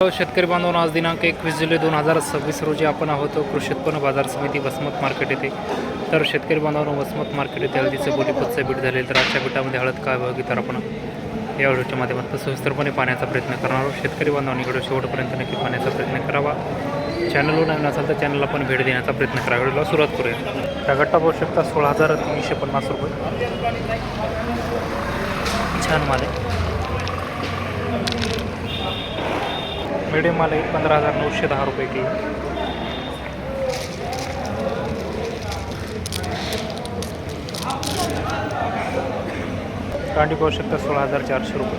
शेतकरी बांधवांनो, आज दिनांक 21 जुलै 2026 रोजी आपण आहोत कृषी उत्पन्न बाजार समिती वसमत मार्केट येथे. तर शेतकरी बांधवांनो, वसमत मार्केट येथे हळदीचे बोलीपतचे बीट झाले. तर आजच्या बीटामध्ये हळद काय बघी तर आपण या व्हिडिओच्या माध्यमातून सविस्तरपणे पाहण्याचा प्रयत्न करणार आहोत. शेतकरी बांधवांनी व्हिडिओ शेवटपर्यंत नक्की पाहण्याचा प्रयत्न करावा. चॅनलवर नवीन असाल तर चॅनलला पण भेट देण्याचा प्रयत्न करा. व्हिडिओला सुरुवात करूया. त्या गट्टा पाहू शकता 16,350 रुपये. छान माल आहे. मीडियम माल आहे 15,910 रुपये किलो. कांडी पाहू शकता 16,400 रुपये.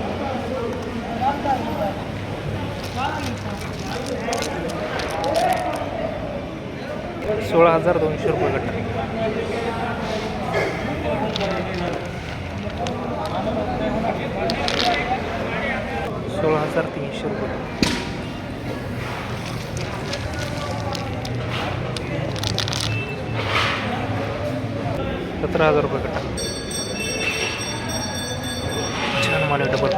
₹16,200 रुपये गट्टा. ₹16,300 रुपये. ₹17,000 रुपये गट्टा. छान माल आहे डबल.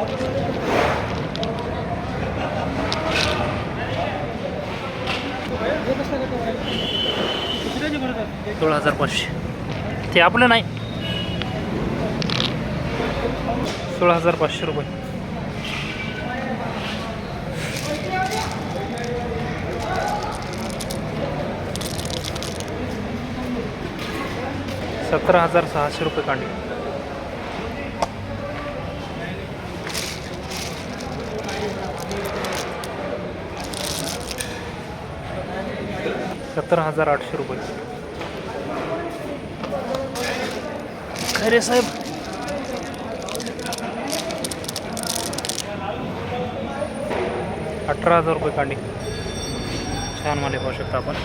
₹16,500. ते आपलं नाही. 16,500 रुपये. ₹17,600 रुपये कांडी. ₹17,800 रुपये. खैरे साहेब. ₹18,000 रुपये कांडी. छान माल पाहू शकता आपण.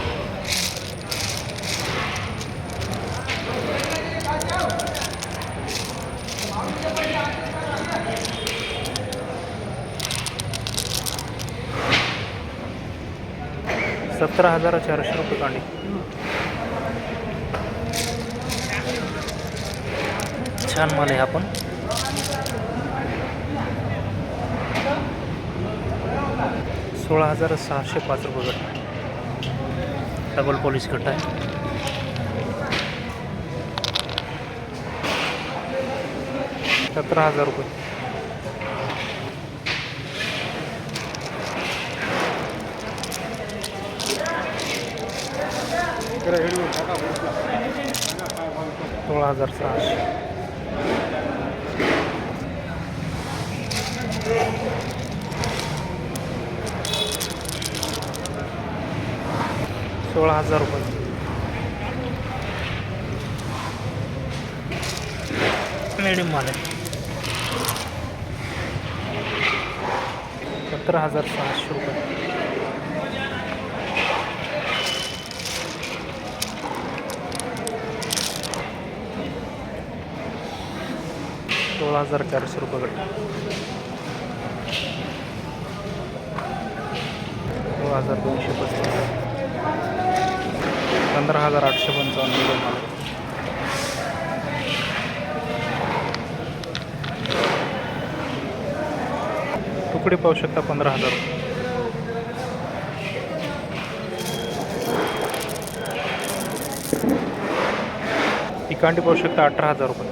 ₹17,400 रुपये कांडी. छान माल आहे आपण. ₹16,605 रुपये गट्टा. डबल पॉलिश गट्टा आहे. ₹17,000 रुपये. ₹16,600. ₹16,000 रुपये. मीडियम माल आहे. 17,600 रुपये. ₹16,400 रुपये गट्टा. 16,235. 15,855 मीडियम माल. तुकडे पाहू शकता 15,000 रुपये. ही कांडी पाहू शकता 18,000 रुपये.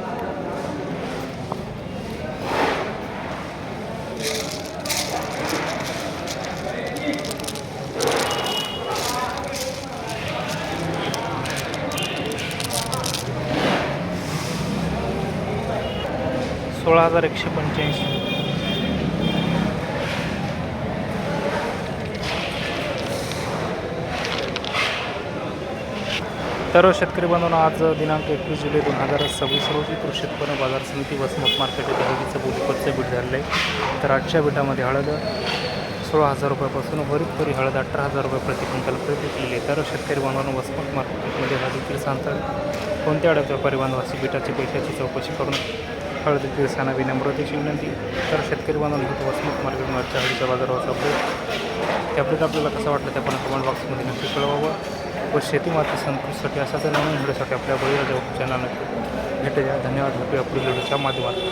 ₹16,185. तर शेतकरी बांधवांनो, आज दिनांक 21 जुलै 2026 रोजी कृषी उत्पन्न बाजार समिती वसमत मार्केट येथे हळदीचं बोलीपतचे बीट झालेलं आहे. तर आजच्या बीटामध्ये हळद 16,000 रुपयापासून वरी हळद 18,000 रुपये प्रति क्विंटल खरेदी केलेली आहे. तर शेतकरी बांधवांनो, वसमत मार्केटमध्ये हळदीतील सांगता कोणत्या अडचण व्यापारी बांधवाची बीटाची पैशाची चौकशी करून हळदी दिवसांना विनम्रतेची विनंती. तर शेतकरी बांधवांनो, वसमत मार्केटमध्ये हळदीच्या बाजारावर अपडेट ते अपडेट आपल्याला कसं वाटलं ते आपण कमेंट बॉक्समध्ये नक्की कळवावं. व शेती माती संतृष्टीसाठी असाच नवीन व्हिडिओसाठी आपल्या बळीराजा चॅनल भेट द्या. धन्यवाद. भेटूया पुढील व्हिडिओच्या माध्यमातून.